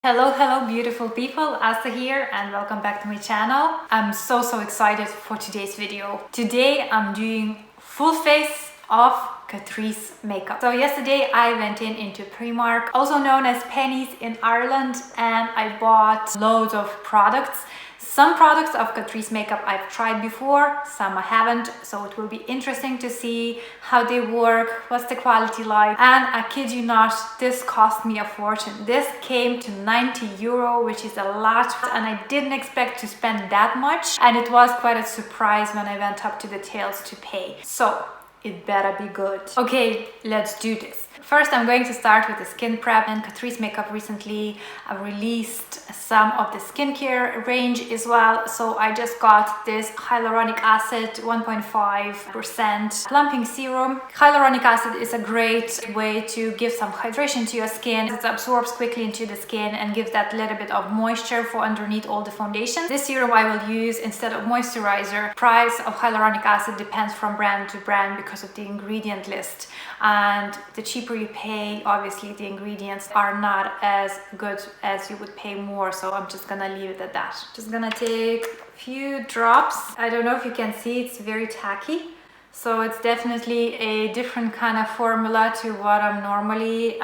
Hello beautiful people, Asta here and welcome back to my channel. I'm so excited for today's video. Today I'm doing full face of CATRICE makeup. So yesterday I went into Primark, also known as Pennies in Ireland, and I bought loads of products. Some products of CATRICE makeup I've tried before, some I haven't, so it will be interesting to see how they work, what's the quality like. And I kid you not, this cost me a fortune. This came to 90 euro, which is a lot, and I didn't expect to spend that much, and it was quite a surprise when I went up to the tails to pay. So it better be good. Okay, let's do this. First, I'm going to start with the skin prep, and CATRICE makeup recently released some of the skincare range as well. So I just got this hyaluronic acid 1.5% plumping serum. Hyaluronic acid is a great way to give some hydration to your skin. It absorbs quickly into the skin and gives that little bit of moisture for underneath all the foundation. This serum I will use instead of moisturizer. Price of hyaluronic acid depends from brand to brand because of the ingredient list, and the cheaper you pay, obviously the ingredients are not as good as you would pay more, so I'm just gonna leave it at that. Just gonna take a few drops. I don't know if you can see, it's very tacky, so it's definitely a different kind of formula to what I'm normally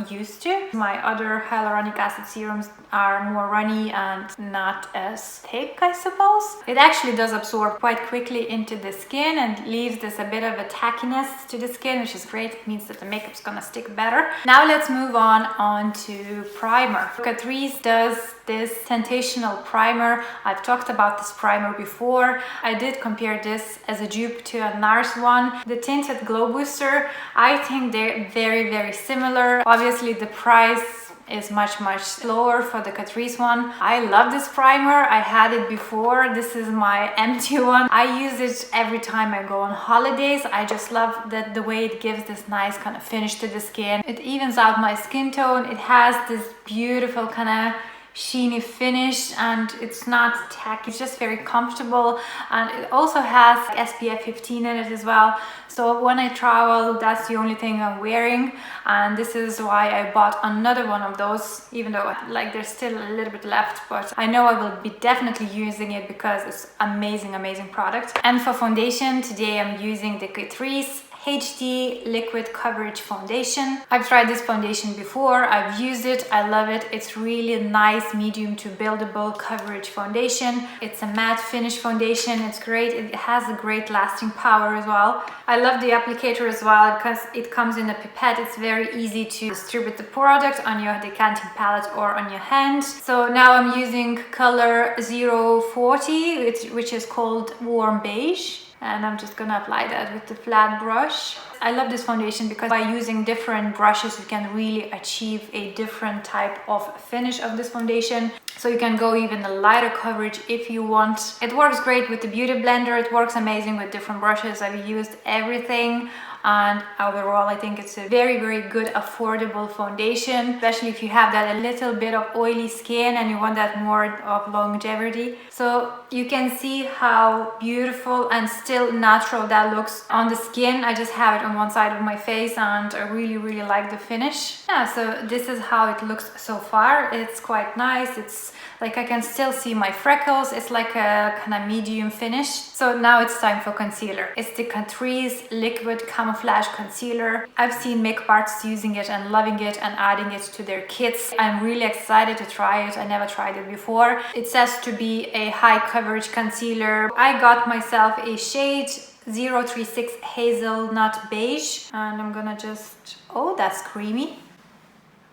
used to. My other hyaluronic acid serums are more runny and not as thick, I suppose. It actually does absorb quite quickly into the skin and leaves this a bit of a tackiness to the skin, which is great. It means that the makeup's gonna stick better. Now let's move on to primer. CATRICE does this sensational primer. I've talked about this primer before. I did compare this as a dupe to a NARS one. The tinted glow booster, I think they're very similar. Obviously the price is much lower for the CATRICE one. I love this primer. I had it before. This is my empty one. I use it every time I go on holidays. I just love that the way it gives this nice kind of finish to the skin. It evens out my skin tone. It has this beautiful kind of sheeny finish, and it's not tacky, it's just very comfortable, and it also has SPF 15 in it as well. So when I travel, that's the only thing I'm wearing, and this is why I bought another one of those, even though like there's still a little bit left, but I know I will be definitely using it because it's amazing product. And for foundation, today I'm using the CATRICE HD Liquid Coverage Foundation. I've tried this foundation before, I've used it, I love it. It's really a nice medium to buildable coverage foundation. It's a matte finish foundation, it's great. It has a great lasting power as well. I love the applicator as well because it comes in a pipette. It's very easy to distribute the product on your decanting palette or on your hand. So now I'm using color 040, which is called Warm Beige. And I'm just gonna apply that with the flat brush. I love this foundation because by using different brushes you can really achieve a different type of finish of this foundation. So you can go even a lighter coverage if you want. It works great with the beauty blender. It works amazing with different brushes. I've used everything, and overall I think it's a very good affordable foundation, especially if you have that a little bit of oily skin and you want that more of longevity. So you can see how beautiful and still natural that looks on the skin. I just have it on one side of my face and I really like the finish. Yeah, so this is how it looks so far. It's quite nice. It's like I can still see my freckles. It's like a kind of medium finish. So now it's time for concealer. It's the CATRICE Liquid Camouflage Concealer. I've seen makeup artists using it and loving it and adding it to their kits. I'm really excited to try it. I never tried it before. It says to be a high coverage concealer. I got myself a shade 036 Hazelnut Beige, and I'm gonna just, oh, that's creamy.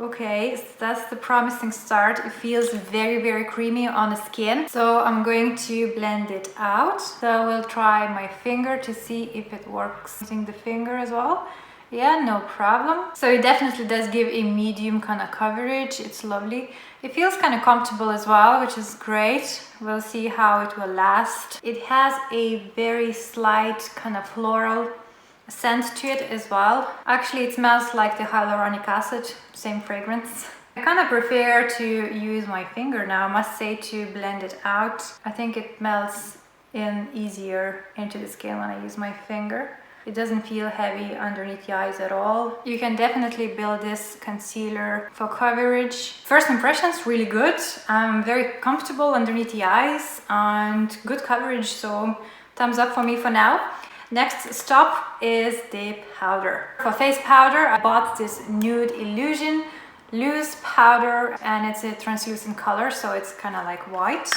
Okay, so that's the promising start. It feels very creamy on the skin. So I'm going to blend it out. So I will try my finger to see if it works. Using the finger as well. Yeah, no problem. So it definitely does give a medium kind of coverage. It's lovely. It feels kind of comfortable as well, which is great. We'll see how it will last. It has a very slight kind of floral scent to it as well. Actually, it smells like the hyaluronic acid, same fragrance. I kind of prefer to use my finger now, I must say, to blend it out. I think it melts in easier into the skin when I use my finger. It doesn't feel heavy underneath the eyes at all. You can definitely build this concealer for coverage. First impressions, really good. Very comfortable underneath the eyes and good coverage, so thumbs up for me for now. Next stop is the powder. For face powder, I bought this Nude Illusion loose powder, and it's a translucent color, so it's kind of like white.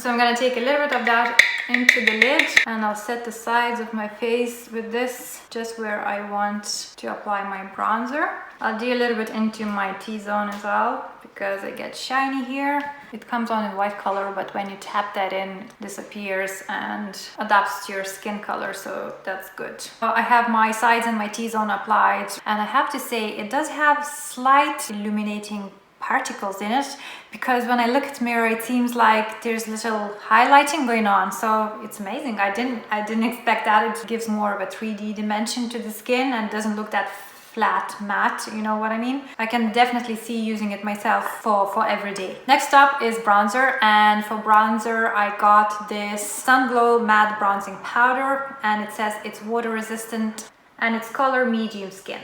So I'm gonna take a little bit of that into the lid, and I'll set the sides of my face with this, just where I want to apply my bronzer. I'll do a little bit into my T-zone as well, because it gets shiny here. It comes on in white color, but when you tap that in, it disappears and adapts to your skin color, so that's good. I have my sides and my T-zone applied, and I have to say it does have slight illuminating particles in it, because when I look at the mirror it seems like there's little highlighting going on, so it's amazing. I didn't expect that. It gives more of a 3D dimension to the skin and doesn't look that flat matte, you know what I mean? I can definitely see using it myself for every day. Next up is bronzer, and for bronzer I got this Sun Glow matte bronzing powder, and it says it's water resistant and it's color medium skin.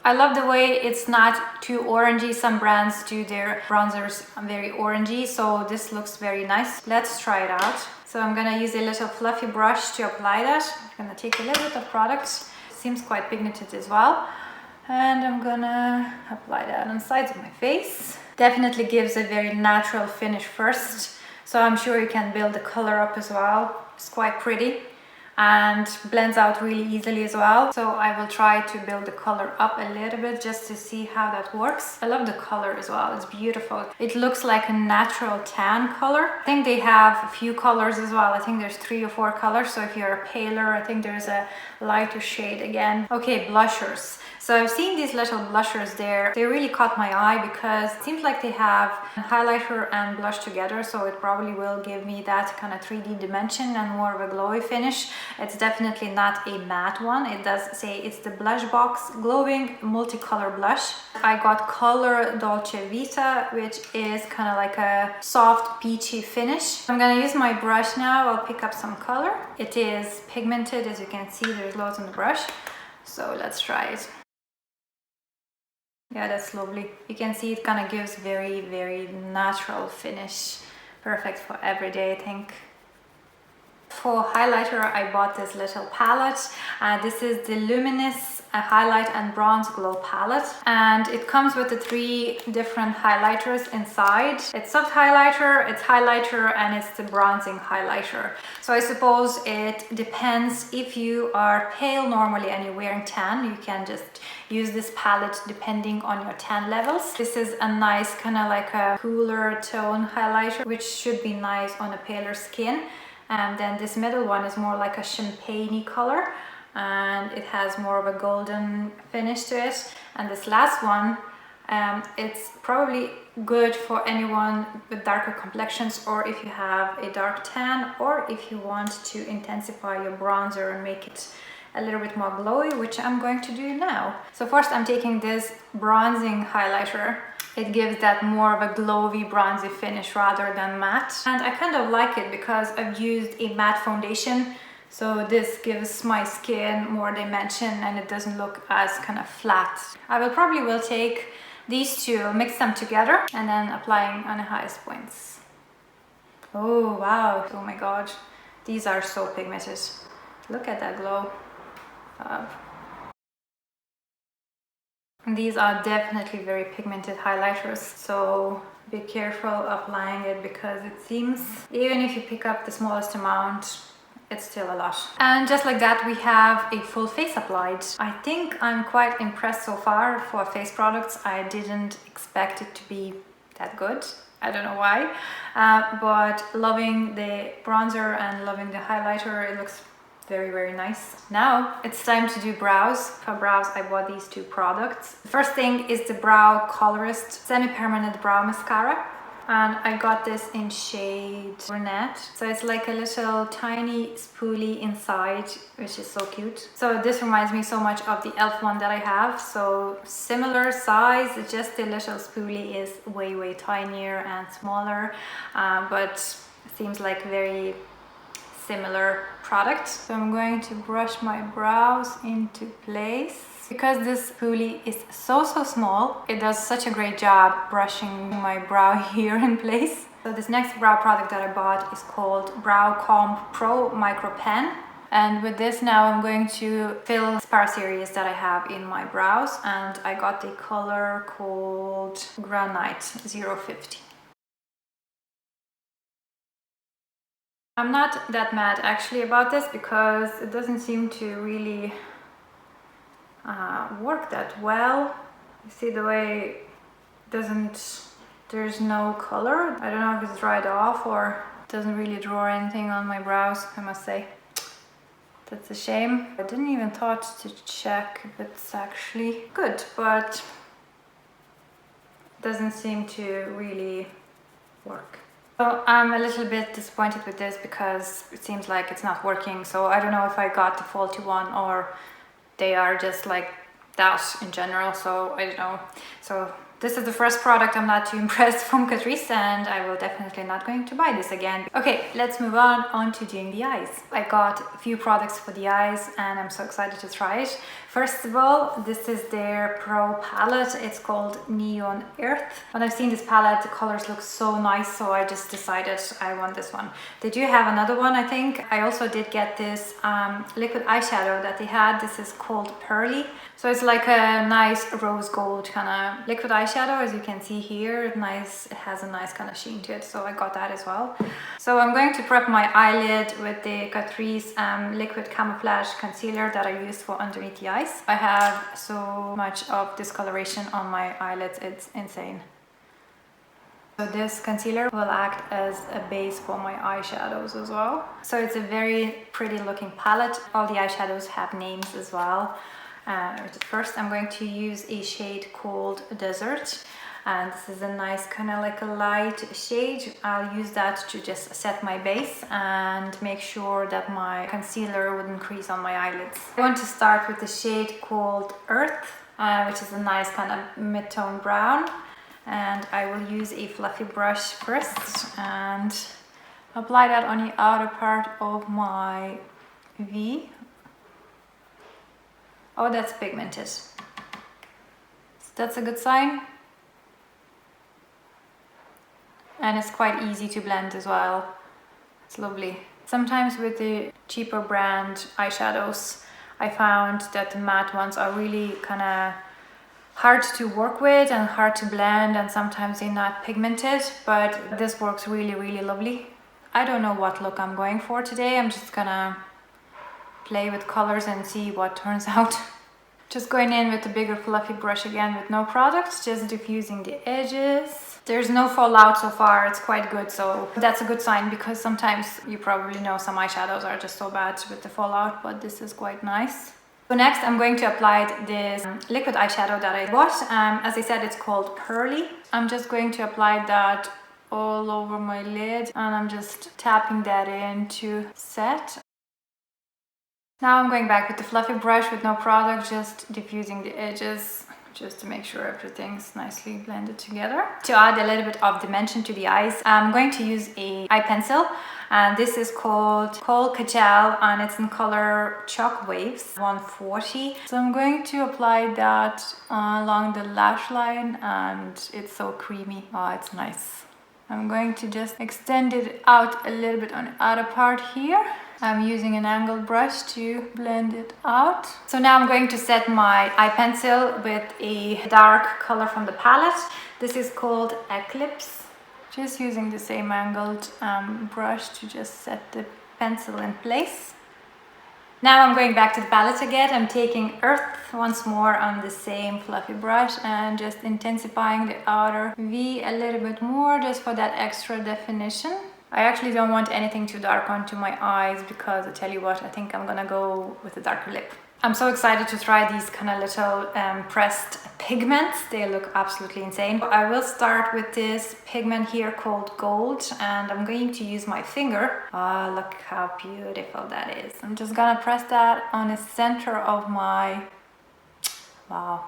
I love the way it's not too orangey. Some brands do their bronzers very orangey, so this looks very nice. Let's try it out. So I'm gonna use a little fluffy brush to apply that. I'm gonna take a little bit of product. Seems quite pigmented as well. And I'm gonna apply that on the sides of my face. Definitely gives a very natural finish first, so I'm sure you can build the color up as well. It's quite pretty and blends out really easily as well. So I will try to build the color up a little bit just to see how that works. I love the color as well. It's beautiful. It looks like a natural tan color. I think they have a few colors as well. I think there's 3 or 4 colors. So if you're paler, I think there's a lighter shade again. Okay, blushers. So I've seen these little blushers there. They really caught my eye because it seems like they have highlighter and blush together, so it probably will give me that kind of 3D dimension and more of a glowy finish. It's definitely not a matte one. It does say it's the Blush Box Glowing Multicolor Blush. I got color Dolce Vita, which is kind of like a soft peachy finish. I'm gonna use my brush now. I'll pick up some color. It is pigmented, as you can see, there's loads on the brush. So let's try it. Yeah, that's lovely. You can see it kind of gives very, very natural finish. Perfect for every day, I think. For highlighter, I bought this little palette. This is the Luminice Highlight and Bronze Glow palette, and it comes with the 3 different highlighters inside. It's soft highlighter, it's highlighter, and it's the bronzing highlighter. So I suppose it depends. If you are pale normally and you're wearing tan, you can just use this palette depending on your tan levels. This is a nice kind of like a cooler tone highlighter, which should be nice on a paler skin. And then this middle one is more like a champagne color, and it has more of a golden finish to it. And this last one, it's probably good for anyone with darker complexions, or if you have a dark tan, or if you want to intensify your bronzer and make it a little bit more glowy, which I'm going to do now. So first I'm taking this bronzing highlighter. It gives that more of a glowy bronzy finish rather than matte, and I kind of like it because I've used a matte foundation, so this gives my skin more dimension and it doesn't look as kind of flat. I will take these two, mix them together, and then applying on the highest points. Oh wow, oh my god, these are so pigmented. Look at that glow. These are definitely very pigmented highlighters, so be careful applying it because it seems, even if you pick up the smallest amount, it's still a lot. And just like that, we have a full face applied. I think I'm quite impressed so far for face products. I didn't expect it to be that good. I don't know why, but loving the bronzer and loving the highlighter. It looks very, very nice. Now it's time to do brows. For brows, I bought these 2 products. The first thing is the Brow Colorist Semi-Permanent Brow Mascara, and I got this in shade Brunette. So it's like a little tiny spoolie inside, which is so cute. So this reminds me so much of the e.l.f. one that I have. So similar size, just the little spoolie is way, way tinier and smaller, but seems like very similar product. So I'm going to brush my brows into place. Because this Pearly is so small, it does such a great job brushing my brow here in place. So this next brow product that I bought is called Brow Comb Pro Micro Pen. And with this now I'm going to fill sparse areas that I have in my brows, and I got the color called Granite 050. I'm not that mad actually about this because it doesn't seem to really work that well. You see the way there's no color. I don't know if it's dried off or it doesn't really draw anything on my brows, I must say. That's a shame. I didn't even thought to check if it's actually good, but it doesn't seem to really work. So I'm a little bit disappointed with this because it seems like it's not working. So I don't know if I got the faulty one or they are just like that in general. So I don't know. So this is the first product I'm not too impressed from Catrice, and I will definitely not going to buy this again. Okay, let's move on to doing the eyes. I got a few products for the eyes and I'm so excited to try it. First of all, this is their Pro palette. It's called Neon Earth. When I've seen this palette, the colors look so nice, so I just decided I want this one. They do have another one, I think. I also did get this liquid eyeshadow that they had. This is called Pearly. So it's like a nice rose gold kind of liquid eyeshadow, as you can see here. It has a nice kind of sheen to it, so I got that as well. So I'm going to prep my eyelid with the Catrice liquid camouflage concealer that I used for underneath the eyes. I have so much of discoloration on my eyelids, it's insane. So this concealer will act as a base for my eyeshadows as well. So it's a very pretty looking palette. All the eyeshadows have names as well. First I'm going to use a shade called Desert, and this is a nice kind of like a light shade. I'll use that to just set my base and make sure that my concealer wouldn't crease on my eyelids. I want to start with the shade called Earth, which is a nice kind of mid-tone brown, and I will use a fluffy brush first and apply that on the outer part of my V. Oh, that's pigmented. So that's a good sign. And it's quite easy to blend as well. It's lovely. Sometimes with the cheaper brand eyeshadows, I found that the matte ones are really kind of hard to work with and hard to blend, and sometimes they're not pigmented, but this works really, really lovely. I don't know what look I'm going for today. I'm just gonna play with colors and see what turns out. Just going in with the bigger fluffy brush again with no product, just diffusing the edges. There's no fallout so far, it's quite good, so that's a good sign, because sometimes you probably know some eyeshadows are just so bad with the fallout, but this is quite nice. So next I'm going to apply this liquid eyeshadow that I bought. As I said, it's called Pearly. I'm just going to apply that all over my lid, and I'm just tapping that in to set. Now I'm going back with the fluffy brush with no product, just diffusing the edges, just to make sure everything's nicely blended together. To add a little bit of dimension to the eyes, I'm going to use a eye pencil, and this is called Kohl Kajal, and it's in color Chocwaves 140. So I'm going to apply that along the lash line, and it's so creamy. Oh, it's nice. I'm going to just extend it out a little bit on the outer part here. I'm using an angled brush to blend it out. So now I'm going to set my eye pencil with a dark color from the palette. This is called Eclipse. Just using the same angled brush to just set the pencil in place. Now I'm going back to the palette again. I'm taking Earth once more on the same fluffy brush and just intensifying the outer V a little bit more, just for that extra definition. I actually don't want anything too dark onto my eyes, because I tell you what, I think I'm gonna go with a darker lip. I'm so excited to try these kind of little pressed pigments. They look absolutely insane. I will start with this pigment here called Gold, and I'm going to use my finger. Oh, look how beautiful that is. I'm just gonna press that on the center of my, wow,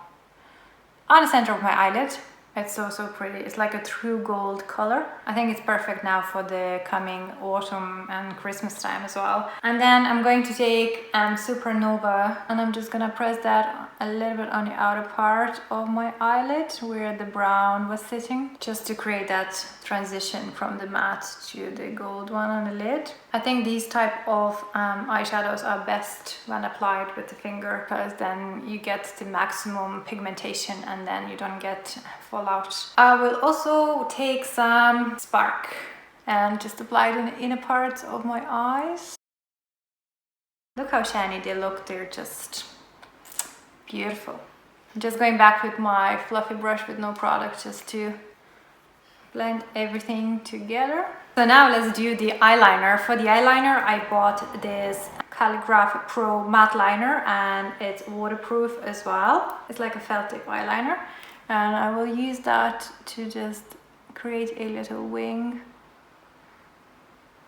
on the center of my eyelid. It's so, so pretty. It's like a true gold color. I think it's perfect now for the coming autumn and Christmas time as well. And then I'm going to take Supernova, and I'm just gonna press that a little bit on the outer part of my eyelid where the brown was sitting, just to create that transition from the matte to the gold one on the lid. I think these type of eyeshadows are best when applied with the finger, because then you get the maximum pigmentation and then you don't get fallout. I will also take some Spark and just apply it in the inner parts of my eyes. Look how shiny they look. They're just beautiful. I'm just going back with my fluffy brush with no product just to blend everything together. So now let's do the eyeliner. For the eyeliner, I bought this Calligraph Pro matte liner, and it's waterproof as well. It's like a felt tip eyeliner, and I will use that to just create a little wing.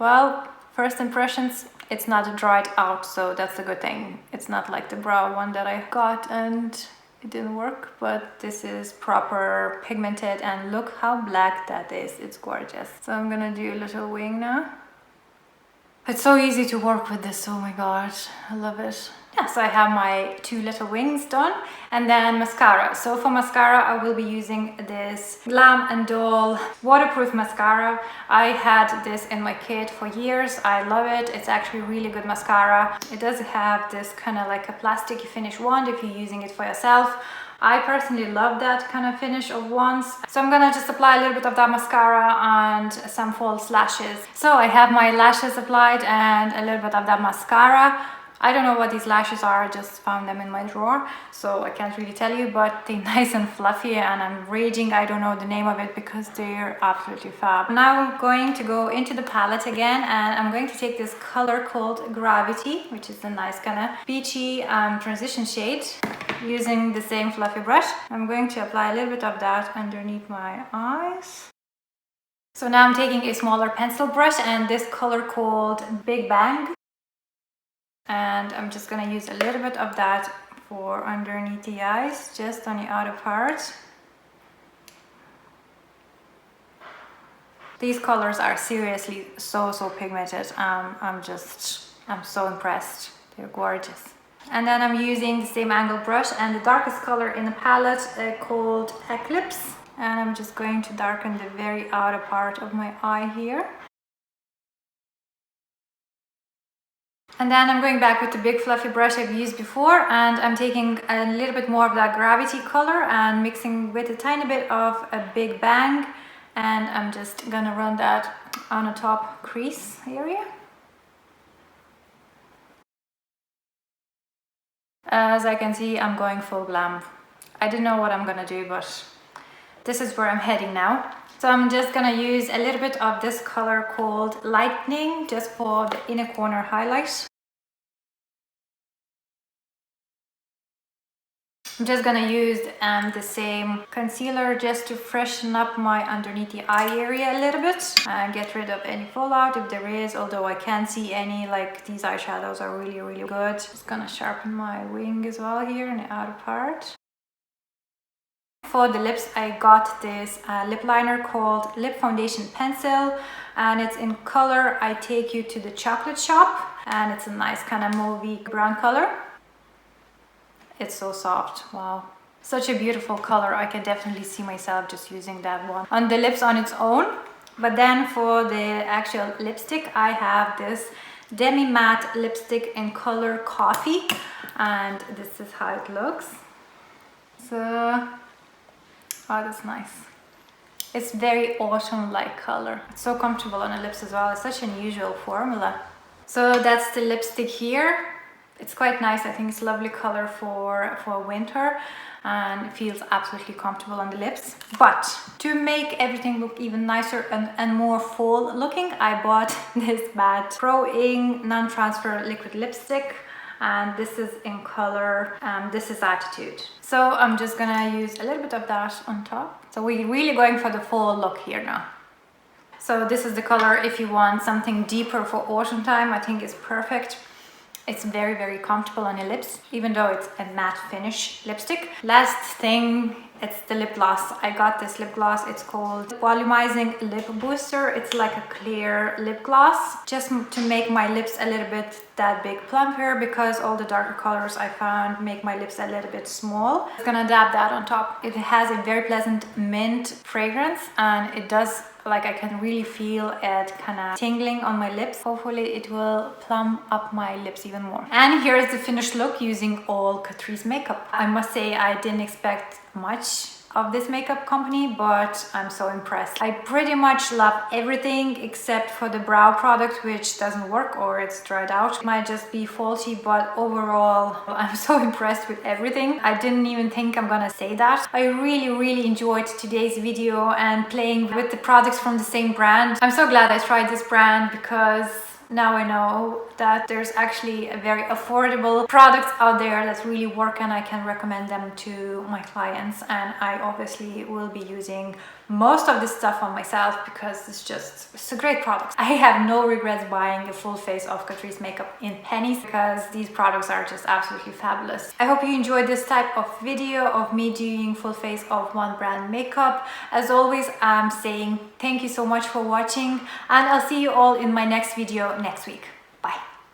Well, first impressions, it's not dried out, so that's a good thing. It's not like the brow one that I got and it didn't work, but this is proper pigmented, and look how black that is. It's gorgeous. So I'm gonna do a little wing now. It's so easy to work with this. Oh my god, I love it. Yeah, so I have my 2 little wings done, and then mascara. So for mascara, I will be using this Glam & Doll waterproof mascara. I had this in my kit for years. I love it. It's actually really good mascara. It does have this kind of like a plasticky finish wand if you're using it for yourself. I personally love that kind of finish of wands. So I'm gonna just apply a little bit of that mascara and some false lashes. So I have my lashes applied and a little bit of that mascara. I don't know what these lashes are, I just found them in my drawer, so I can't really tell you, but they're nice and fluffy, and I'm raging, I don't know the name of it because they're absolutely fab. Now I'm going to go into the palette again, and I'm going to take this color called Gravity, which is a nice kind of peachy transition shade, using the same fluffy brush. I'm going to apply a little bit of that underneath my eyes. So now I'm taking a smaller pencil brush and this color called Big Bang. And I'm just gonna use a little bit of that for underneath the eyes, just on the outer part. These colors are seriously so pigmented. I'm so impressed. They're gorgeous. And then I'm using the same angle brush and the darkest color in the palette called Eclipse. And I'm just going to darken the very outer part of my eye here. And then I'm going back with the big fluffy brush I've used before, and I'm taking a little bit more of that Gravity color and mixing with a tiny bit of a Big Bang, and I'm just gonna run that on the top crease area. As I can see, I'm going full glam. I don't know what I'm gonna do, but this is where I'm heading now. So I'm just gonna use a little bit of this color called Lightning, just for the inner corner highlight. I'm just gonna use the same concealer just to freshen up my underneath the eye area a little bit and get rid of any fallout if there is, although I can't see any. Like, these eyeshadows are really good. Just gonna sharpen my wing as well here in the outer part. For the lips, I got this lip liner called Lip Foundation Pencil, and it's in color I Take You to the Chocolate Shop, and it's a nice kind of mauvey brown color. It's so soft. Wow, such a beautiful color. I can definitely see myself just using that one on the lips on its own. But then for the actual lipstick, I have this demi matte lipstick in color Coffee, and this is how it looks. So oh, that's nice. It's very autumn-like color. It's so comfortable on the lips as well. It's such an unusual formula. So that's the lipstick here. It's quite nice. I think it's a lovely color for winter, and it feels absolutely comfortable on the lips. But to make everything look even nicer and more fall looking, I bought this Matte Pro Ink non-transfer liquid lipstick. And this is in color, this is Attitude. So I'm just gonna use a little bit of that on top. So we're really going for the fall look here now. So this is the color if you want something deeper for autumn time. I think it's perfect. It's very comfortable on your lips, even though it's a matte finish lipstick. Last thing It's the lip gloss. I got this lip gloss. It's called Volumizing Lip Booster. It's like a clear lip gloss, just to make my lips a little bit that big plumper, because all the darker colors I found make my lips a little bit small. I'm gonna dab that on top. It has a very pleasant mint fragrance, and it does, like, I can really feel it kind of tingling on my lips. Hopefully it will plump up my lips even more. And here is the finished look using all Catrice makeup. I must say I didn't expect much of this makeup company, but I'm so impressed. I pretty much love everything except for the brow product, which doesn't work or it's dried out. It might just be faulty, but overall I'm so impressed with everything. I didn't even think I'm gonna say that. I really enjoyed today's video and playing with the products from the same brand. I'm so glad I tried this brand, because now I know that there's actually a very affordable products out there that really work, and I can recommend them to my clients. And I obviously will be using most of this stuff on myself, because it's a great product. I have no regrets buying a full face of Catrice makeup in pennies, because these products are just absolutely fabulous. I hope you enjoyed this type of video of me doing full face of one brand makeup. As always, I'm saying thank you so much for watching, and I'll see you all in my next video next week.